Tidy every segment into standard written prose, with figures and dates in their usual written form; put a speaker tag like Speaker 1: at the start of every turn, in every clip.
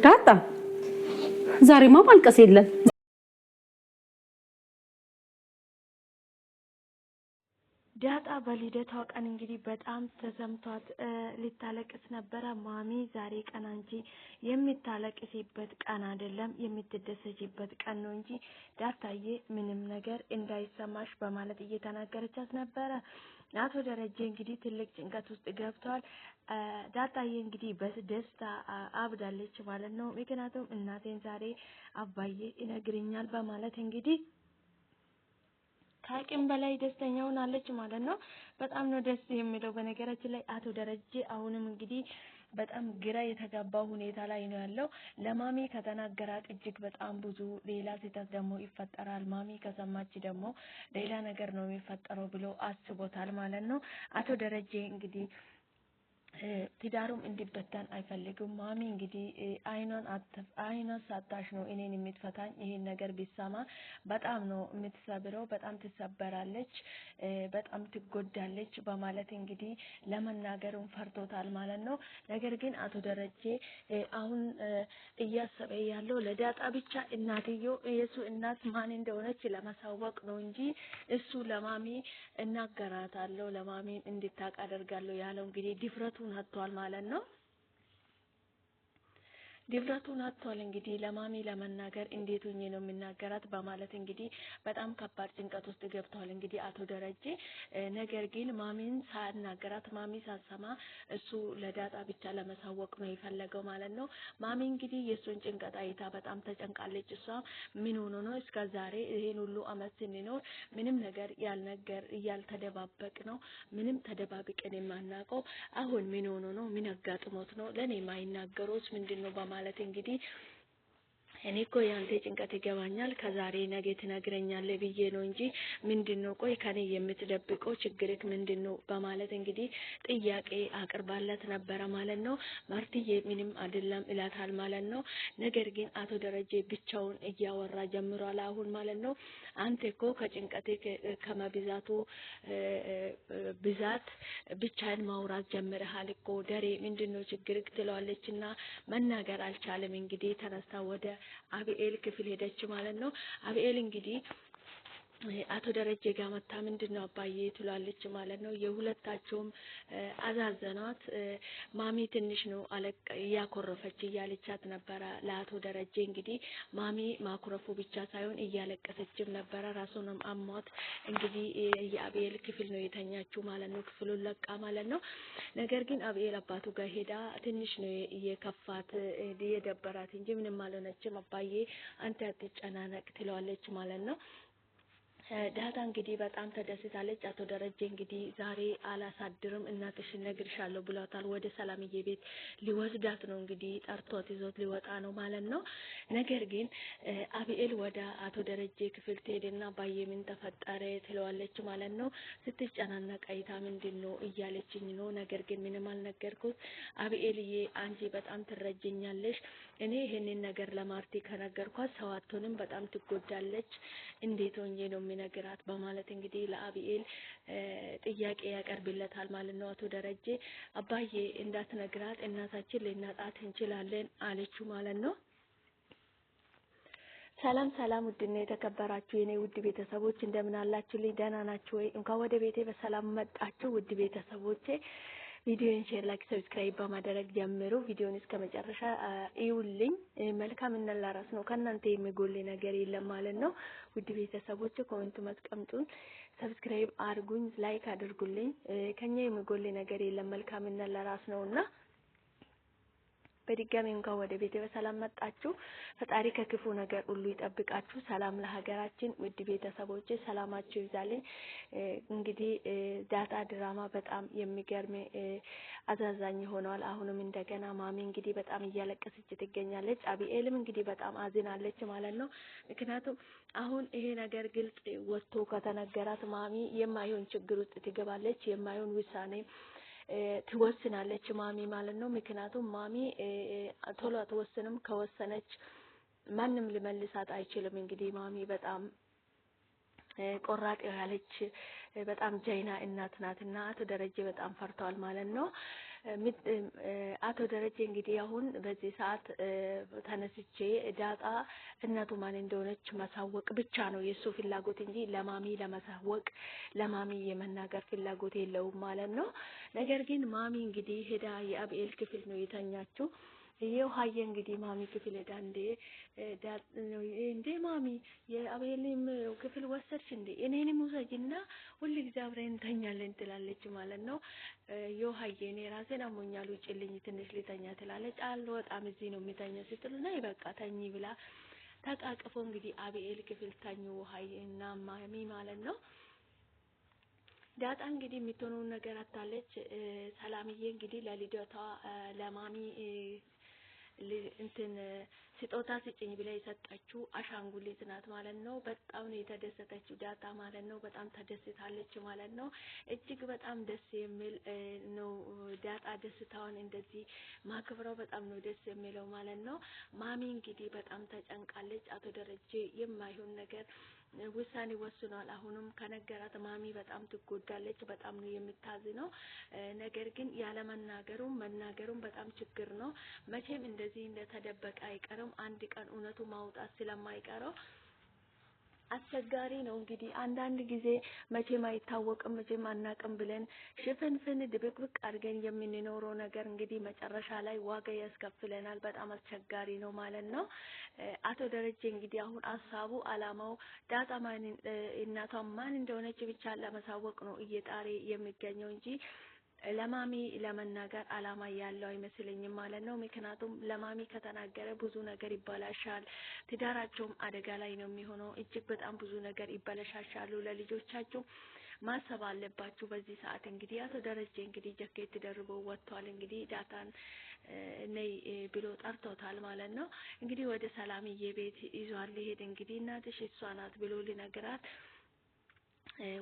Speaker 1: ዳጣ ዛሬማ ማልቀስ የለም።
Speaker 2: ዳጣ በልደቷ ቀን እንግዲህ በጣም ተሰምቷት ልታለቅስ ነበረ። ማሚ ዛሬ ቀን አንቺ የምታለቅሲበት ቀን አይደለም የምትደሰችበት ቀን ነው እንጂ ዳጣዬ ምንም ነገር እንዳይሰማሽ በማለት እየተናገረቻት ነበረ። አቶ ደረጀ እንግዲህ ትልቅ ጭንቀት ውስጥ ገብቷል። ዳጣዬ እንግዲህ በደስታ አብዳለች ማለት ነው። ምክንያቱም እናቴን ዛሬ አባዬ ይነግረኛል በማለት እንግዲህ ከአቅም በላይ ደስተኛ ሆናለች ማለት ነው። በጣም ነው ደስ የሚለው። በነገራችን ላይ አቶ ደረጀ አሁንም እንግዲህ በጣም ግራ የተጋባው ሁኔታ ላይ ነው ያለው። ለማሚ ከተናገራት እጅግ በጣም ብዙ ሌላ ስህተት ደግሞ ይፈጠራል፣ ማሚ ከሰማች ደግሞ ሌላ ነገር ነው የሚፈጠረው ብሎ አስቦታል ማለት ነው። አቶ ደረጀ እንግዲህ ትዳሩም እንዲበተን አይፈልግም። ማሚ እንግዲህ አይኗን ሳታሽ ነው እኔን የምትፈታኝ፣ ይሄን ነገር ቢሰማ በጣም ነው የምትሰብረው፣ በጣም ትሰበራለች፣ በጣም ትጎዳለች በማለት እንግዲህ ለመናገርም ፈርቶታል ማለት ነው። ነገር ግን አቶ ደረጀ አሁን እያሰበ ያለው ለዳጣ ብቻ እናትየው የሱ እናት ማን እንደሆነች ለማሳወቅ ነው እንጂ እሱ ለማሚ እናገራታለሁ ለማሚ እንድታውቅ አደርጋለሁ ያለው እንግዲህ ድፍረቱን አጥቷል ማለት ነው። ድፍረቱን አጥቷል እንግዲህ ለማሚ ለመናገር እንዴት ሆኜ ነው የሚናገራት በማለት እንግዲህ በጣም ከባድ ጭንቀት ውስጥ ገብቷል እንግዲህ አቶ ደረጀ። ነገር ግን ማሚን ሳናገራት ማሚ ሳሰማ እሱ ለዳጣ ብቻ ለመሳወቅ ነው የፈለገው ማለት ነው። ማሚ እንግዲህ የሱን ጭንቀት አይታ በጣም ተጨንቃለች። እሷ ምን ሆኖ ነው እስከዛሬ ይሄን ሁሉ አመት ስንኖር ምንም ነገር ያልተደባበቅ ነው ምንም ተደባብቀን የማናውቀው አሁን ምን ሆኖ ነው ምን አጋጥሞት ነው ለኔ ማይናገሩት ምንድነው በማለት እንግዲህ እኔ እኮ ያንተ ጭንቀት ይገባኛል ከዛሬ ነገ ትነግረኛለህ ብዬ ነው እንጂ ምንድነው ቆይ ከኔ የምትደብቀው ችግርክ ምንድነው በማለት እንግዲህ ጥያቄ አቅርባለት ነበረ ማለት ነው። ማርትዬ ምንም አይደለም እላታል ማለት ነው። ነገር ግን አቶ ደረጀ ብቻውን እያወራ ጀምሯል አሁን ማለት ነው። አንተ እኮ ከጭንቀቴ ከመብዛቱ ብዛት ብቻን ማውራት ጀምረሃል እኮ ደሬ ምንድነው ችግርክ ትለዋለችና መናገር አልቻለም። እንግዲህ ተነስታ ወደ አብኤል ክፍል ሄደች ማለት ነው። አብኤል እንግዲህ አቶ ደረጀ ጋር መጣ ምንድነው አባዬ ትላለች ማለት ነው። የሁለታቸውም አዛዘኗት። ማሚ ትንሽ ነው እያኮረፈች እያለቻት ነበረ ለአቶ ደረጀ እንግዲህ ማሚ ማኩረፉ ብቻ ሳይሆን እያለቀሰችም ነበረ። ራሱንም አሟት እንግዲህ የአብኤል ክፍል ነው የተኛችው ማለት ነው። ክፍሉን ለቃ ማለት ነው። ነገር ግን አብኤል አባቱ ጋር ሄዳ ትንሽ ነው የከፋት የደበራት እንጂ ምንም አልሆነችም። አባዬ አንተ አትጨናነቅ ትለዋለች ማለት ነው። ዳጣ እንግዲህ በጣም ተደስታለች። አቶ ደረጀ እንግዲህ ዛሬ አላሳድርም እናትሽን ነግርሻለሁ ብሏታል። ወደ ሰላምዬ ቤት ሊወስዳት ነው እንግዲህ ጠርቶት ይዞት ሊወጣ ነው ማለት ነው። ነገር ግን አብኤል ወደ አቶ ደረጀ ክፍል ትሄድና አባዬ ምን ተፈጠረ ትለዋለች ማለት ነው። ስትጨናነቅ አይታ ምንድነው እያለችኝ ነው፣ ነገር ግን ምንም አልነገርኩት። አብኤልዬ አንቺ በጣም ትረጅኛለሽ፣ እኔ ይሄንን ነገር ለማርቲ ከነገርኳት ሰዋቱንም በጣም ትጎዳለች፣ እንዴት ሆኜ ነው የሚነግራት በማለት እንግዲህ ለአብኤል ጥያቄ ያቀርብለታል ማለት ነው። አቶ ደረጀ አባዬ እንዳትነግራት እናታችን ልናጣት እንችላለን አለችው ማለት ነው። ሰላም ሰላም፣ ውድና የተከበራችሁ የኔ ውድ ቤተሰቦች እንደምን አላችሁልኝ? ደህና ናችሁ ወይ? እንኳን ወደ ቤቴ በሰላም መጣችሁ ውድ ቤተሰቦቼ። ቪዲዮን ሼር፣ ላይክ፣ ሰብስክራይብ በማድረግ ጀምሩ። ቪዲዮን እስከ መጨረሻ እዩልኝ። መልካምነት ለራስ ነው፣ ከእናንተ የሚጎል ነገር የለም ማለት ነው። ውድ ቤተሰቦች ኮሜንት መስቀምጡን፣ ሰብስክራይብ አድርጉኝ፣ ላይክ አድርጉልኝ። ከኛ የሚጎል ነገር የለም፣ መልካምነት ለራስ ነውና በድጋሚ እንኳን ወደ ቤቴ በሰላም መጣችሁ። ፈጣሪ ከክፉ ነገር ሁሉ ይጠብቃችሁ። ሰላም ለሀገራችን። ውድ ቤተሰቦቼ ሰላማችሁ ይብዛልኝ። እንግዲህ ዳጣ ድራማ በጣም የሚገርም አዛዛኝ ሆኗል። አሁንም እንደገና ማሚ እንግዲህ በጣም እያለቀሰች ትገኛለች። አቢኤልም እንግዲህ በጣም አዝናለች ማለት ነው። ምክንያቱም አሁን ይሄ ነገር ግልጽ ወጥቶ ከተነገራት ማሚ የማይሆን ችግር ውስጥ ትገባለች፣ የማይሆን ውሳኔ ትወስናለች ማሚ ማለት ነው። ምክንያቱም ማሚ ቶሎ አትወስንም። ከወሰነች ማንም ሊመልሳት አይችልም። እንግዲህ ማሚ በጣም ቆራጥ ያለች በጣም ጀይና እናት ናትና አቶ ደረጀ በጣም ፈርተዋል ማለት ነው። አቶ ደረጀ እንግዲህ አሁን በዚህ ሰዓት ተነስቼ ዳጣ እናቱ ማን እንደሆነች ማሳወቅ ብቻ ነው የሱ ፍላጎት እንጂ ለማሚ ለማሳወቅ ለማሚ የመናገር ፍላጎት የለውም ማለት ነው። ነገር ግን ማሚ እንግዲህ ሄዳ የአብኤል ክፍል ነው የተኛችው። የውሃዬ እንግዲህ ማሚ ክፍል ሄዳ እንዴ ማሚ የአብኤልም ክፍል ወሰድሽ እንዴ? እኔንም ውሰጂና ሁልጊዜ አብረን እንተኛለን ትላለች ማለት ነው። የውሃዬ እኔ ራሴን አሞኛል ውጭልኝ ትንሽ ልተኛ ትላለች። አልወጣም እዚህ ነው የሚተኛ ስትል ነይ በቃ ተኝ ብላ ተቃቅፎ እንግዲህ አብኤል ክፍል ተኙ ውሃዬ እና ማሚ ማለት ነው። ዳጣ እንግዲህ የምትሆነውን ነገር አታለች። ሰላምዬ እንግዲህ ለልደቷ ለማሚ እንትን ስጦታ ስጭኝ ብላ የሰጠችው አሻንጉሊት ናት ማለት ነው። በጣም ነው የተደሰተችው ዳጣ ማለት ነው። በጣም ተደስታለች ማለት ነው። እጅግ በጣም ደስ የሚል ነው። ዳጣ ደስታዋን እንደዚህ ማክብረው በጣም ነው ደስ የሚለው ማለት ነው። ማሚ እንግዲህ በጣም ተጨንቃለች። አቶ ደረጀ የማይሆን ነገር ውሳኔ ወስኗል። አሁንም ከነገራት ማሚ በጣም ትጎዳለች። በጣም ነው የምታዝነው። ነገር ግን ያለ መናገሩም በጣም ችግር ነው። መቼም እንደዚህ እንደተደበቀ አይቀርም። አንድ ቀን እውነቱ ማውጣት ስለማይቀረው አስቸጋሪ ነው። እንግዲህ አንዳንድ ጊዜ መቼም አይታወቅም መቼም አናቅም ብለን ሽፍንፍን ድብቅብቅ አድርገን የምንኖረው ነገር እንግዲህ መጨረሻ ላይ ዋጋ ያስከፍለናል። በጣም አስቸጋሪ ነው ማለት ነው። አቶ ደረጀ እንግዲህ አሁን ሀሳቡ አላማው ዳጣ እናቷ ማን እንደሆነች ብቻ ለማሳወቅ ነው እየጣረ የሚገኘው እንጂ ለማሚ ለመናገር አላማ ያለው አይመስለኝም ማለት ነው። ምክንያቱም ለማሚ ከተናገረ ብዙ ነገር ይበላሻል። ትዳራቸውም አደጋ ላይ ነው የሚሆነው። እጅግ በጣም ብዙ ነገር ይበላሻሻሉ። ለልጆቻቸው ማሰብ አለባችሁ። በዚህ ሰዓት እንግዲህ አቶ ደረጀ እንግዲህ ጃኬት ደርቦ ወጥቷል። እንግዲህ ዳጣን ነይ ብሎ ጠርቶታል ማለት ነው። እንግዲህ ወደ ሰላምዬ ቤት ይዟል ሊሄድ እንግዲህ እናትሽ እሷ ናት ብሎ ሊነግራት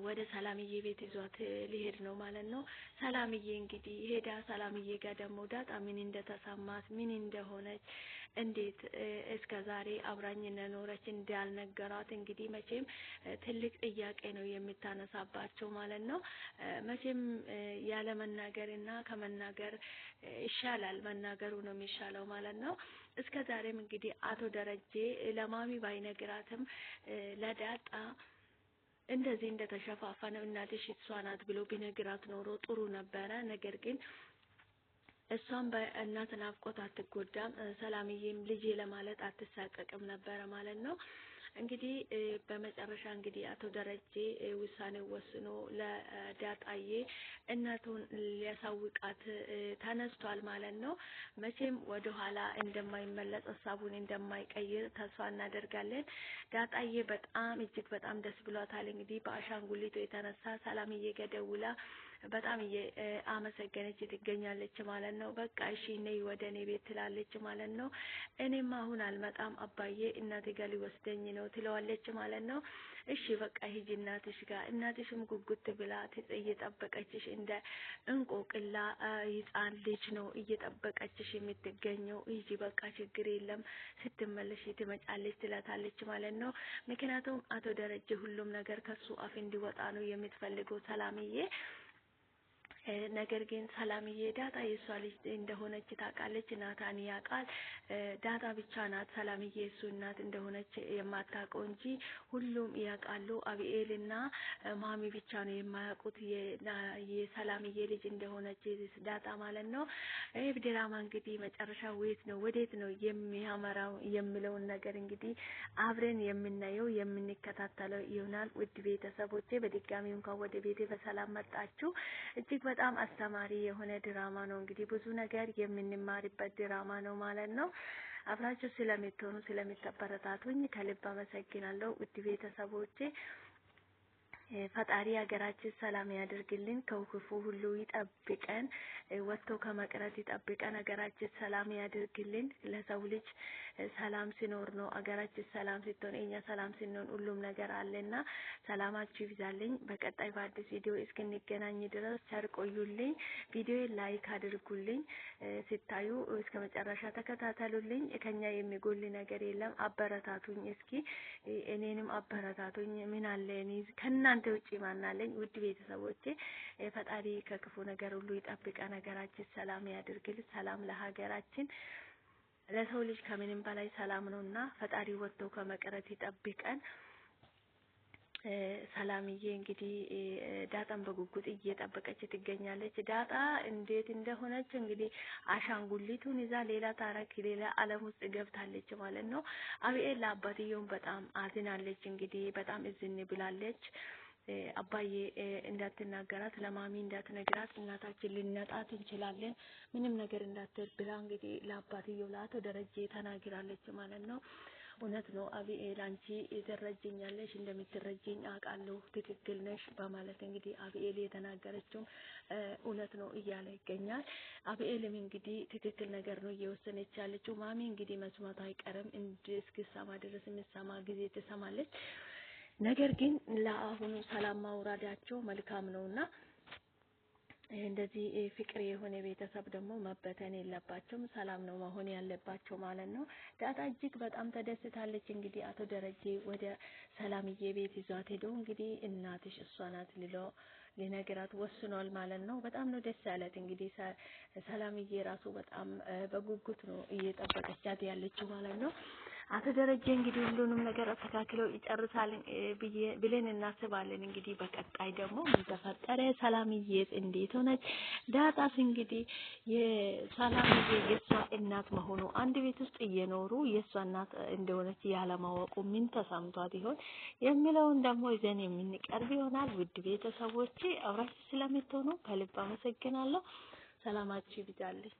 Speaker 2: ወደ ሰላምዬ ቤት ይዟት ሊሄድ ነው ማለት ነው። ሰላምዬ እንግዲህ ሄዳ ሰላምዬ ጋር ደግሞ ዳጣ ምን እንደተሰማት ምን እንደሆነች እንዴት እስከ ዛሬ አብራኝ እንደኖረች እንዳልነገሯት እንግዲህ መቼም ትልቅ ጥያቄ ነው የምታነሳባቸው ማለት ነው። መቼም ያለ መናገርና ከመናገር ይሻላል መናገሩ ነው የሚሻለው ማለት ነው። እስከ ዛሬም እንግዲህ አቶ ደረጀ ለማሚ ባይነግራትም ለዳጣ እንደዚህ እንደተሸፋፈነው እናትሽ እሷ ናት ብሎ ቢነግራት ኖሮ ጥሩ ነበረ። ነገር ግን እሷም በእናት ናፍቆት አትጎዳም። ሰላምዬም ልጄ ለማለት አትሳቀቅም ነበረ ማለት ነው። እንግዲህ በመጨረሻ እንግዲህ አቶ ደረጀ ውሳኔው ወስኖ ለዳጣዬ እናቱን ሊያሳውቃት ተነስቷል ማለት ነው። መቼም ወደ ኋላ እንደማይመለስ ሀሳቡን እንደማይቀይር ተስፋ እናደርጋለን። ዳጣዬ በጣም እጅግ በጣም ደስ ብሏታል። እንግዲህ በአሻንጉሊቱ የተነሳ ሰላምዬ ጋር ደውላ በጣም አመሰገነች ትገኛለች ማለት ነው። በቃ እሺ ነይ ወደ እኔ ቤት ትላለች ማለት ነው። እኔም አሁን አልመጣም አባዬ እናቴ ጋር ሊወስደኝ ነው ትለዋለች ማለት ነው። እሺ በቃ ሂጂ እናትሽ ጋር። እናትሽም ጉጉት ብላ እየጠበቀችሽ እንደ እንቆቅላ ሕፃን ልጅ ነው እየጠበቀችሽ የምትገኘው። ሂጂ በቃ ችግር የለም ስትመለሽ ትመጫለች ትላታለች ማለት ነው። ምክንያቱም አቶ ደረጀ ሁሉም ነገር ከሱ አፍ እንዲወጣ ነው የምትፈልገው ሰላምዬ። ነገር ግን ሰላምዬ ዳጣ የሷ ልጅ እንደሆነች ታውቃለች። ናታን ያውቃል። ዳጣ ብቻ ናት ሰላምዬ እሱ እናት እንደሆነች የማታውቀው እንጂ ሁሉም ያውቃሉ። አብኤልና ማሚ ብቻ ነው የማያውቁት የሰላምዬ ልጅ እንደሆነች ዳጣ ማለት ነው። ይህ ድራማ እንግዲህ መጨረሻ ወዴት ነው የሚያመራው የሚለውን ነገር እንግዲህ አብረን የምናየው የምንከታተለው ይሆናል። ውድ ቤተሰቦቼ በድጋሚ እንኳን ወደ ቤቴ በሰላም መጣችሁ። እጅግ በጣም አስተማሪ የሆነ ድራማ ነው። እንግዲህ ብዙ ነገር የምንማርበት ድራማ ነው ማለት ነው። አብራችሁ ስለምትሆኑ ስለምታበረታቱኝ ከልብ አመሰግናለሁ ውድ ቤተሰቦቼ። ፈጣሪ ሀገራችን ሰላም ያድርግልን፣ ከክፉ ሁሉ ይጠብቀን፣ ወጥቶ ከመቅረት ይጠብቀን፣ ሀገራችን ሰላም ያድርግልን። ለሰው ልጅ ሰላም ሲኖር ነው ሀገራችን ሰላም ስትሆን፣ እኛ ሰላም ስንሆን ሁሉም ነገር አለና ሰላማችሁ ይብዛልኝ። በቀጣይ በአዲስ ቪዲዮ እስክንገናኝ ድረስ ቸር ቆዩልኝ። ቪዲዮ ላይክ አድርጉልኝ፣ ስታዩ እስከ መጨረሻ ተከታተሉልኝ። ከኛ የሚጎል ነገር የለም። አበረታቱኝ፣ እስኪ እኔንም አበረታቱኝ። ምን አለ እኔ ከእናንተ ውጪ ማናለኝ? ውድ ቤተሰቦቼ ፈጣሪ ከክፉ ነገር ሁሉ ይጠብቀን፣ ሀገራችን ሰላም ያድርግል። ሰላም ለሀገራችን፣ ለሰው ልጅ ከምንም በላይ ሰላም ነውና ፈጣሪ ወጥቶ ከመቅረት ይጠብቀን። ሰላምዬ እንግዲህ ዳጣን በጉጉት እየጠበቀች ትገኛለች። ዳጣ እንዴት እንደሆነች እንግዲህ አሻንጉሊቱን ይዛ ሌላ ታሪክ ሌላ ዓለም ውስጥ ገብታለች ማለት ነው። አብኤል ለአባትየውም በጣም አዝናለች። እንግዲህ በጣም እዝን ብላለች። አባዬ እንዳትናገራት ለማሚ እንዳትነግራት እናታችን ልንነጣት እንችላለን ምንም ነገር እንዳትል ብላ እንግዲህ ለአባትየው ለአቶ ደረጀ ተናግራለች ማለት ነው። እውነት ነው አብኤል፣ አንቺ ትረጅኛለሽ፣ እንደምትረጅኝ አውቃለሁ፣ ትክክል ነሽ በማለት እንግዲህ አብኤል የተናገረችው እውነት ነው እያለ ይገኛል። አብኤልም እንግዲህ ትክክል ነገር ነው እየወሰነች ያለችው። ማሚ እንግዲህ መስማቱ አይቀርም፣ እስክሰማ ድረስ የምትሰማ ጊዜ ትሰማለች። ነገር ግን ለአሁኑ ሰላም ማውራዳቸው መልካም ነውና እንደዚህ ፍቅር የሆነ ቤተሰብ ደግሞ መበተን የለባቸውም። ሰላም ነው መሆን ያለባቸው ማለት ነው። ዳጣ እጅግ በጣም ተደስታለች። እንግዲህ አቶ ደረጀ ወደ ሰላምዬ ቤት ይዟት ሄዶ እንግዲህ እናትሽ እሷ ናት ሊነግራት ወስኗል ማለት ነው። በጣም ነው ደስ ያላት። እንግዲህ ሰላምዬ ራሱ በጣም በጉጉት ነው እየጠበቀቻት ያለችው ማለት ነው። አቶ ደረጀ እንግዲህ ሁሉንም ነገር አስተካክለው ይጨርሳል ብለን እናስባለን። እንግዲህ በቀጣይ ደግሞ ምን ተፈጠረ፣ ሰላምዬስ እንዴት ሆነች፣ ዳጣስ እንግዲህ የሰላምዬ የሷ እናት መሆኑ አንድ ቤት ውስጥ እየኖሩ የሷ እናት እንደሆነች ያለማወቁ ምን ተሰምቷት ይሆን የሚለውን ደግሞ ይዘን የምንቀርብ ይሆናል። ውድ ቤተሰቦቼ አብራችሁ ስለምትሆኑ ከልብ አመሰግናለሁ። ሰላማችሁ ይብዛልኝ።